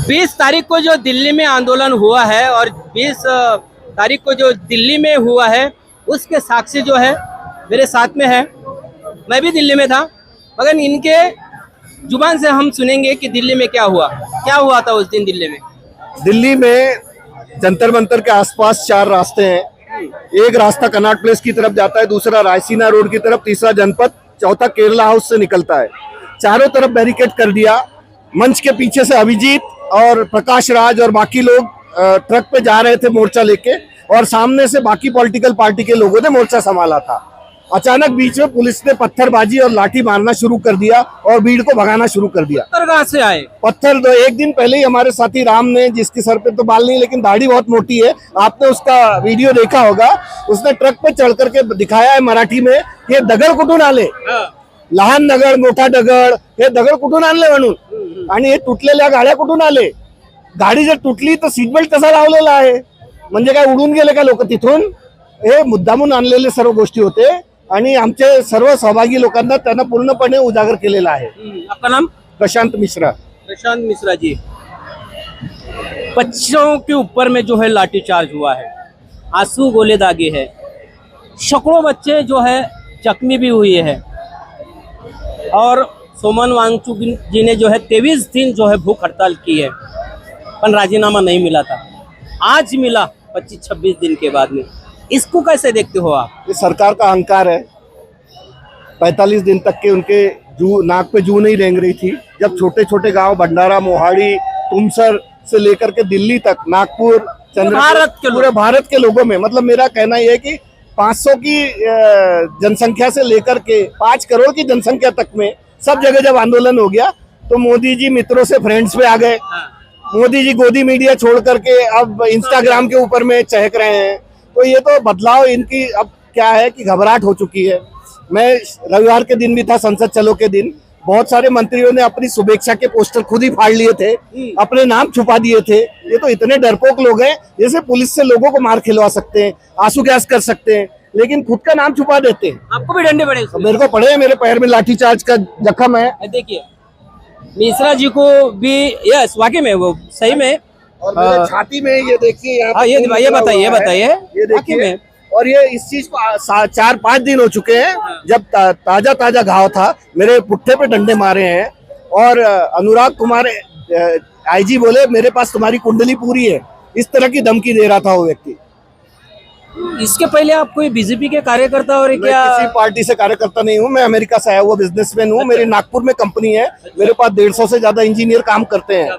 20 तारीख को जो दिल्ली में आंदोलन हुआ है और 20 तारीख को जो दिल्ली में हुआ है उसके साक्षी जो है मेरे साथ में है। मैं भी दिल्ली में था, मगर इनके जुबान से हम सुनेंगे कि दिल्ली में क्या हुआ था उस दिन दिल्ली में। दिल्ली में जंतर मंतर के आसपास 4 रास्ते हैं। एक रास्ता कनॉट प्लेस की तरफ जाता है, दूसरा रायसीना रोड की तरफ, तीसरा जनपथ, चौथा केरला हाउस से निकलता है। चारों तरफ बैरिकेड कर दिया। मंच के पीछे से अभिजीत और प्रकाश राज और बाकी लोग ट्रक पे जा रहे थे मोर्चा लेके, और सामने से बाकी पॉलिटिकल पार्टी के लोगों ने मोर्चा संभाला था। अचानक बीच में पुलिस ने पत्थरबाजी और लाठी मारना शुरू कर दिया और भीड़ को भगाना शुरू कर दिया। पत्थर कहाँ से आए? पत्थर तो एक दिन पहले ही हमारे साथी राम ने, जिसके सर पे तो बाल नहीं लेकिन दाढ़ी बहुत मोटी है, आपने उसका वीडियो देखा होगा, उसने ट्रक पे चढ़ करके दिखाया है मराठी में, ये दगड कुठून आले, लहान दगड मोठा दगड, हे दगड कुठून आणले म्हणून, आणि हे तुटलेल्या गाड्या कुठून आले, गाडी जर तुटली तर सीट बेल्ट कसा लावलेला आहे, म्हणजे काय उडून गेले का लोक तिथून? हे मुद्दामून आणलेले सर्व गोष्टी होते आणि आमचे सर्व सहभागी लोकांना त्यांना पूर्णपणे उजागर केलेला आहे। आपका नाम? प्रशांत मिश्रा। प्रशांत मिश्रा जी। बच्चों के ऊपर में जो है लाठीचार्ज हुआ है, आंसू गोले दागे है, सैकड़ों बच्चे जो है जख्मी भी हुए हैं, और सोमन वांगचुक जी ने जो है 23 दिन जो है भूख हड़ताल की है, पर राजीनामा नहीं मिला था, आज मिला 25-26 दिन के बाद में। इसको कैसे देखते हो आप? ये सरकार का अहंकार है। 45 दिन तक के उनके नाक पे जू नहीं रेंग रही थी, जब छोटे छोटे गांव भंडारा, मोहाड़ी, तुमसर से लेकर के दिल्ली तक, नागपुर, पूरे भारत के लोगों में, मतलब मेरा कहना यह है कि 500 की जनसंख्या से लेकर के 5 करोड़ की जनसंख्या तक में सब जगह जब आंदोलन हो गया तो मोदी जी मित्रों से फ्रेंड्स पे आ गए। मोदी जी गोदी मीडिया छोड़ करके अब इंस्टाग्राम के ऊपर में चहक रहे हैं। तो ये तो बदलाव इनकी अब क्या है कि घबराहट हो चुकी है। मैं रविवार के दिन भी था, संसद चलो के दिन, बहुत सारे मंत्रियों ने अपनी शुभेच्छा के पोस्टर खुद ही फाड़ लिए थे, अपने नाम छुपा दिए थे। ये तो इतने डरपोक लोग हैं, जैसे पुलिस से लोगों को मार खिलवा सकते हैं, आंसू गैस कर सकते हैं, लेकिन खुद का नाम छुपा देते हैं। आपको भी डंडे पड़े? मेरे को पड़े, मेरे पैर में लाठीचार्ज का जख्म है। देखिए मिश्रा जी को भी, यस वाकई में वो सही में, और मेरे छाती में ये देखिए, ये बताइए ये देखिए। और ये इस चीज को 4-5 दिन हो चुके हैं, जब ताजा घाव था, मेरे पुट्ठे पे डंडे मारे हैं। और अनुराग कुमार आईजी बोले मेरे पास तुम्हारी कुंडली पूरी है, इस तरह की धमकी दे रहा था वो व्यक्ति। इसके पहले आप कोई बीजेपी के कार्यकर्ता और क्या? मैं किसी पार्टी से कार्यकर्ता नहीं हूँ, मैं अमेरिका से आया हुआ बिजनेसमैन हूँ। मेरी नागपुर में कंपनी है, मेरे पास 150 से ज्यादा इंजीनियर काम करते हैं।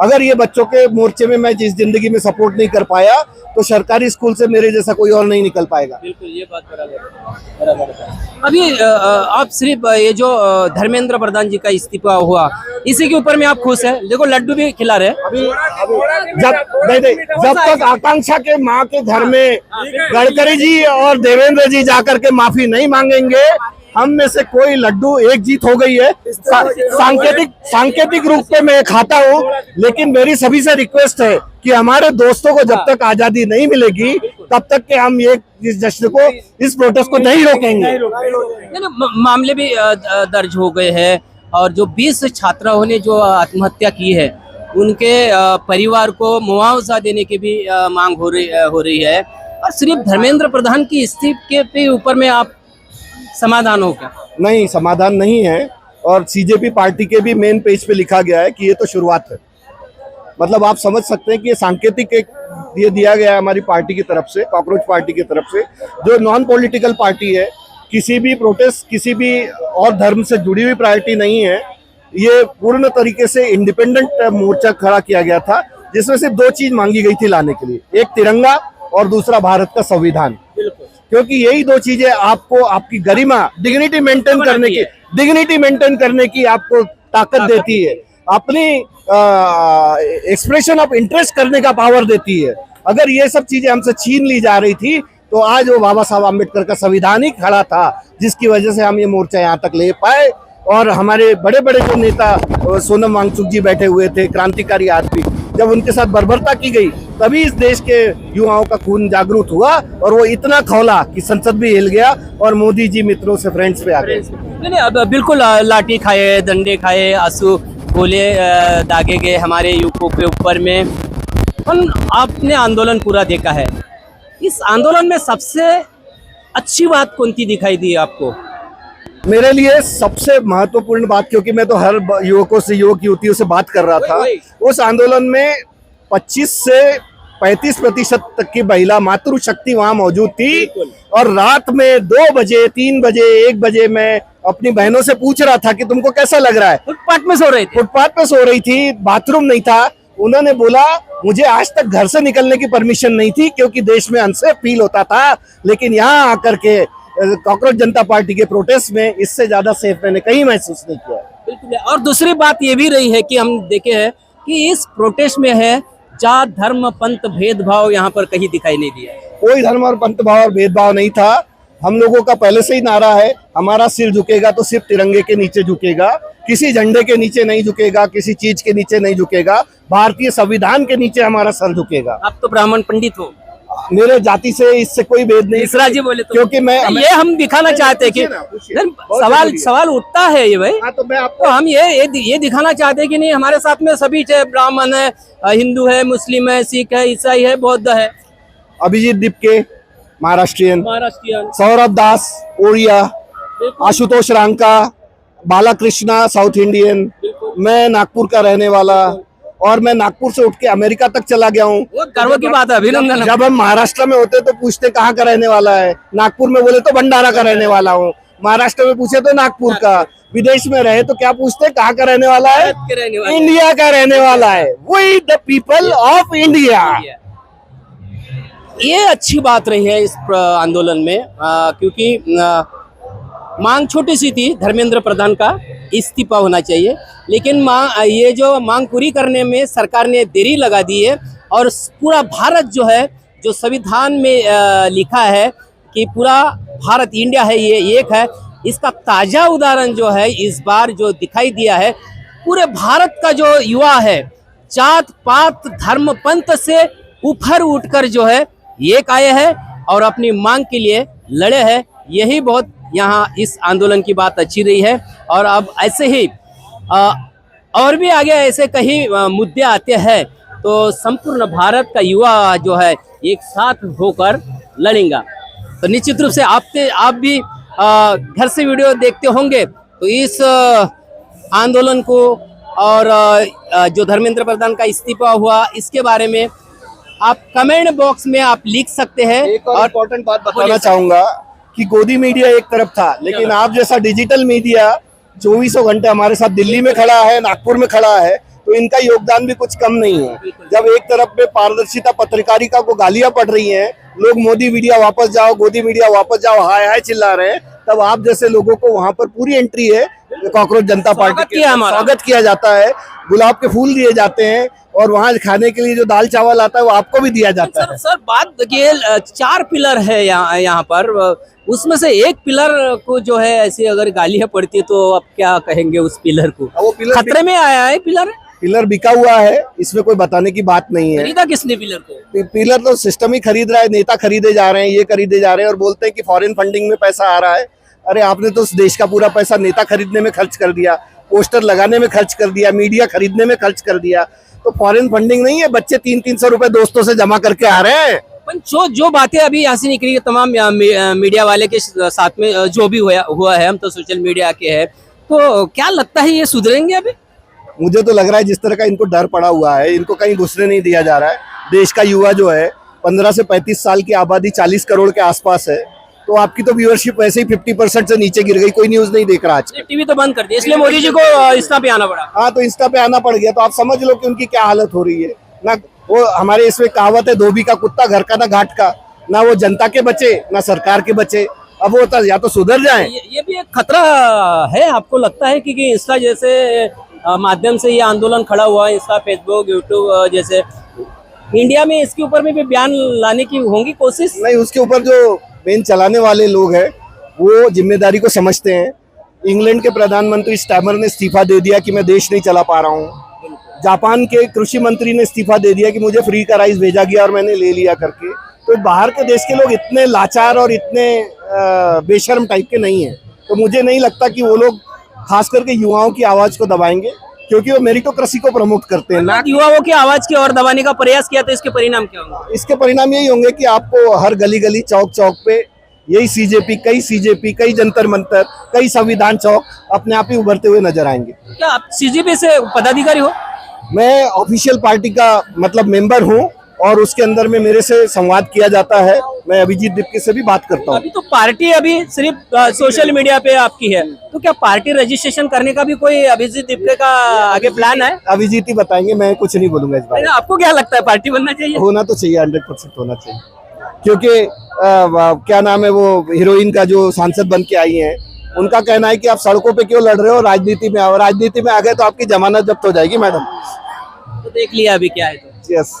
अगर ये बच्चों के मोर्चे में मैं जिस जिंदगी में सपोर्ट नहीं कर पाया तो सरकारी स्कूल से मेरे जैसा कोई और नहीं निकल पाएगा। बिल्कुल, ये बात बराबर है। अभी आप सिर्फ ये जो धर्मेंद्र प्रधान जी का इस्तीफा हुआ, इसी के ऊपर में आप खुश है? देखो लड्डू भी खिला रहे। अभी जब तक आकांक्षा के माँ के घर में गडकरी जी और देवेंद्र जी जाकर के माफी नहीं मांगेंगे, हम में से कोई लड्डू, एक जीत हो गई है। सांकेतिक रूप में मैं खाता हूँ, लेकिन मेरी सभी से रिक्वेस्ट है कि हमारे दोस्तों को जब तक आजादी नहीं मिलेगी तब तक के हम ये इस जश्न को, इस प्रोटेस्ट को नहीं रोकेंगे। मामले भी दर्ज हो गए हैं, और जो 20 छात्राओं ने जो आत्महत्या की है उनके परिवार को मुआवजा देने की भी मांग हो रही है। और सिर्फ धर्मेंद्र प्रधान की इस्तीफे के ऊपर में आप समाधान हो क्या? नहीं, समाधान नहीं है। और सीजेपी पार्टी के भी मेन पेज पे लिखा गया है कि ये तो शुरुआत है। मतलब आप समझ सकते हैं कि ये सांकेतिक एक ये दिया गया है हमारी पार्टी की तरफ से, कॉकरोच पार्टी की तरफ से, जो नॉन पॉलिटिकल पार्टी है, किसी भी प्रोटेस्ट, किसी भी और धर्म से जुड़ी हुई पार्टी नहीं है। ये पूर्ण तरीके से इंडिपेंडेंट मोर्चा खड़ा किया गया था, जिसमें सिर्फ 2 चीज मांगी गई थी लाने के लिए, एक तिरंगा और दूसरा भारत का संविधान। क्योंकि यही 2 चीजें आपको आपकी गरिमा, डिग्निटी मेंटेन करने की आपको ताकत देती है, अपनी एक्सप्रेशन ऑफ इंटरेस्ट करने का पावर देती है। अगर ये सब चीजें हमसे छीन ली जा रही थी तो आज वो बाबा साहब आम्बेडकर का संविधान ही खड़ा था, जिसकी वजह से हम ये मोर्चा यहाँ तक ले पाए। और हमारे बड़े बड़े जो नेता सोनम वांगचुक जी बैठे हुए थे, क्रांतिकारी आदमी, जब उनके साथ बर्बरता की गई तभी इस देश के युवाओं का खून जागरूक हुआ, और वो इतना खौला कि संसद भी हिल गया और मोदी जी मित्रों से फ्रेंड्स पे आ गए। नहीं, अब बिल्कुल लाठी खाए, डंडे खाए, आंसू गोले दागे गए हमारे युवकों के ऊपर में। और आपने आंदोलन पूरा देखा है, इस आंदोलन में सबसे अच्छी बात कौन सी दिखाई दी आपको? मेरे लिए सबसे महत्वपूर्ण बात, क्योंकि मैं तो हर युवकों से, युवक युवतियों से बात कर रहा था, उस आंदोलन में 25 से 35% तक की महिला मातृशक्ति वहां मौजूद थी। और रात में 2 बजे, 3 बजे, 1 बजे मैं अपनी बहनों से पूछ रहा था कि तुमको कैसा लग रहा है। फुटपाथ में सो रही थी, फुटपाथ पे सो रही थी, बाथरूम नहीं था। उन्होंने बोला मुझे आज तक घर से निकलने की परमिशन नहीं थी क्योंकि देश में अनसेफ फील होता था, लेकिन यहाँ आकर के कॉकरोच जनता पार्टी के प्रोटेस्ट में इससे ज्यादा सेफ मैंने कहीं महसूस नहीं किया। बिल्कुल। और दूसरी बात ये भी रही है कि हम देखे हैं कि इस प्रोटेस्ट में है जात धर्म पंथ भेदभाव यहाँ पर कहीं दिखाई नहीं दिया। कोई धर्म और पंथ भाव और भेदभाव नहीं था। हम लोगों का पहले से ही नारा है, हमारा सिर झुकेगा तो सिर्फ तिरंगे के नीचे झुकेगा, किसी झंडे के नीचे नहीं झुकेगा, किसी चीज के नीचे नहीं झुकेगा, भारतीय संविधान के नीचे हमारा सर झुकेगा। आप तो ब्राह्मण पंडित हो, मेरे जाति से इससे कोई भेद नहीं। मिश्रा जी बोले तो, क्योंकि मैं ये हम दिखाना चाहते हैं कि सवाल उठता है ये भाई। हाँ, तो मैं आपको तो हम ये दिखाना चाहते हैं कि नहीं, हमारे साथ में सभी ब्राह्मण है, हिंदू है, मुस्लिम है, सिख है, ईसाई है, बौद्ध है। अभिजीत दीपके महाराष्ट्रियन, सौरभ दास ओडिया, आशुतोष रांका, बालाकृष्णा साउथ इंडियन, मैं नागपुर का रहने वाला, और मैं नागपुर से उठ के अमेरिका तक चला गया हूँ। गर्व की बात है, अभिनंदन। जब हम महाराष्ट्र में होते तो पूछते कहाँ का रहने वाला है, नागपुर में बोले तो भंडारा का रहने वाला हूँ, महाराष्ट्र में पूछे तो नागपुर का, विदेश में रहे तो क्या पूछते कहाँ का रहने वाला है, इंडिया का रहने वाला है। We the people of India. ये अच्छी बात रही है इस आंदोलन में, क्योंकि मांग छोटी सी थी, धर्मेंद्र प्रधान का इस्तीफा होना चाहिए, लेकिन ये जो मांग पूरी करने में सरकार ने देरी लगा दी है। और पूरा भारत जो है, जो संविधान में लिखा है कि पूरा भारत इंडिया है, ये एक है, इसका ताज़ा उदाहरण जो है इस बार जो दिखाई दिया है, पूरे भारत का जो युवा है जात पात धर्म पंथ से ऊपर उठकर जो है एक आए हैं और अपनी मांग के लिए लड़े हैं। यही बहुत यहाँ इस आंदोलन की बात अच्छी रही है। और अब ऐसे ही और भी आगे ऐसे कई मुद्दे आते हैं तो संपूर्ण भारत का युवा जो है एक साथ होकर लड़ेगा। तो निश्चित रूप से आप भी घर से वीडियो देखते होंगे, तो इस आंदोलन को और जो धर्मेंद्र प्रधान का इस्तीफा हुआ इसके बारे में आप कमेंट बॉक्स में आप लिख सकते हैं। एक और इम्पोर्टेंट बात बताना चाहूंगा कि गोदी मीडिया एक तरफ था, लेकिन आप जैसा डिजिटल मीडिया 24 घंटे हमारे साथ दिल्ली में खड़ा है, नागपुर में खड़ा है, तो इनका योगदान भी कुछ कम नहीं है। जब एक तरफ में पारदर्शिता पत्रकारिता को गालियां पड़ रही हैं, लोग मोदी मीडिया वापस जाओ, गोदी मीडिया वापस जाओ, हाय हाय चिल्ला रहे हैं, तब आप जैसे लोगों को वहां पर पूरी एंट्री है, कॉकरोच जनता पार्टी के स्वागत किया जाता है, गुलाब के फूल दिए जाते हैं, और वहाँ खाने के लिए जो दाल चावल आता है वो आपको भी दिया जाता है। सर बात देखिए, 4 पिलर है यहाँ पर, उसमें से एक पिलर को जो है ऐसी अगर गालियां पड़ती है तो आप क्या कहेंगे उस पिलर को? वो पिलर खतरे में आया है, पिलर बिका हुआ है, इसमें कोई बताने की बात नहीं है। खरीदा किसने पिलर को? पिलर तो सिस्टम ही खरीद रहा है, नेता खरीदे जा रहे हैं, ये खरीदे जा रहे हैं और बोलते हैं कि फॉरेन फंडिंग में पैसा आ रहा है। अरे आपने तो उस देश का पूरा पैसा नेता खरीदने में खर्च कर दिया, पोस्टर लगाने में खर्च कर दिया, मीडिया खरीदने में खर्च कर दिया, तो फॉरेन फंडिंग नहीं है। बच्चे 300-300 रुपए दोस्तों से जमा करके आ रहे हैं। जो बातें अभी यहाँ से निकली तमाम मीडिया वाले के साथ में जो भी हुआ है, हम तो सोशल मीडिया के हैं, तो क्या लगता है ये सुधरेंगे अभी? मुझे तो लग रहा है जिस तरह का इनको डर पड़ा हुआ है, इनको कहीं घुसने नहीं दिया जा रहा है। देश का युवा जो है 15 से 35 साल की आबादी 40 करोड़ के आसपास है, तो आपकी तो व्यूअरशिप वैसे ही 50% से नीचे गिर गई, कोई न्यूज नहीं देख रहा आज। टीवी तो बंद कर दिया, इसलिए मोदी जी को इंस्टा पे आना पड़ा। हाँ, तो इंस्टा पे आना पड़ गया, तो आप समझ लो कि उनकी क्या हालत हो रही है ना। वो हमारे इसमें कहावत है, धोबी का कुत्ता घर का ना घाट का, ना वो जनता के बचे ना सरकार के बचे। अब वो तो या तो सुधर जाए। ये भी एक खतरा है, आपको लगता है कि इंस्टा जैसे माध्यम से ये आंदोलन खड़ा हुआ है, इंस्टा फेसबुक यूट्यूब जैसे, इंडिया में इसके ऊपर में भी बयान लाने की होंगी कोशिश? नहीं, उसके ऊपर जो मेन चलाने वाले लोग हैं वो जिम्मेदारी को समझते हैं। इंग्लैंड के प्रधानमंत्री स्टैमर ने इस्तीफा दे दिया कि मैं देश नहीं चला पा रहा हूँ। जापान के कृषि मंत्री ने इस्तीफा दे दिया कि मुझे फ्री का राइस भेजा गया और मैंने ले लिया करके। तो बाहर के देश के लोग इतने लाचार और इतने बेशर्म टाइप के नहीं हैं, तो मुझे नहीं लगता कि वो लोग खास करके युवाओं की आवाज को दबाएंगे। क्योंकि वो मेरिटोक्रेसी को प्रमोट करते हैं ना। युवाओं की आवाज की और दबाने का प्रयास किया तो इसके परिणाम क्या होंगे? इसके परिणाम यही होंगे कि आपको हर गली गली चौक चौक पे यही सीजेपी, कई जंतर मंतर, कई संविधान चौक अपने आप ही उभरते हुए नजर आएंगे। क्या आप सीजीपी से पदाधिकारी हो? मैं ऑफिशियल पार्टी का मतलब मेंबर हूं और उसके अंदर में मेरे से संवाद किया जाता है। मैं अभिजीत दीपके से भी बात करता हूं। अभी तो पार्टी अभी सिर्फ सोशल मीडिया पे आपकी है, तो क्या पार्टी रजिस्ट्रेशन करने का भी कोई अभिजीत दीपके का आगे प्लान है? अभिजीत ही बताएंगे, मैं कुछ नहीं बोलूंगा इस बारे में। आपको क्या लगता है पार्टी बनना चाहिए? होना तो चाहिए, 100% होना चाहिए, क्योंकि क्या नाम है वो हीरोइन का जो सांसद बन के आई है, उनका कहना है कि आप सड़कों पे क्यों लड़ रहे हो, राजनीति में आओ। राजनीति में आ गए तो आपकी जमानत जब्त हो जाएगी मैडम। तो देख लिया अभी क्या है तो। यस।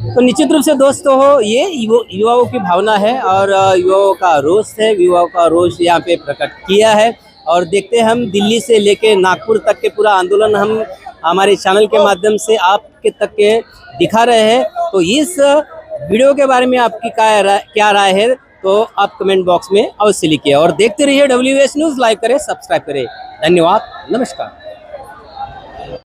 तो निश्चित रूप से दोस्तों हो, ये युवाओं की भावना है और युवाओं का रोष है, युवाओं का रोष यहाँ पे प्रकट किया है। और देखते हैं हम दिल्ली से लेके नागपुर तक के पूरा आंदोलन हम हमारे चैनल के माध्यम से आपके तक के दिखा रहे हैं। तो इस वीडियो के बारे में आपकी क्या राय है तो आप कमेंट बॉक्स में अवश्य लिखिए और देखते रहिए WS न्यूज़। लाइक करें, सब्सक्राइब करें। धन्यवाद, नमस्कार।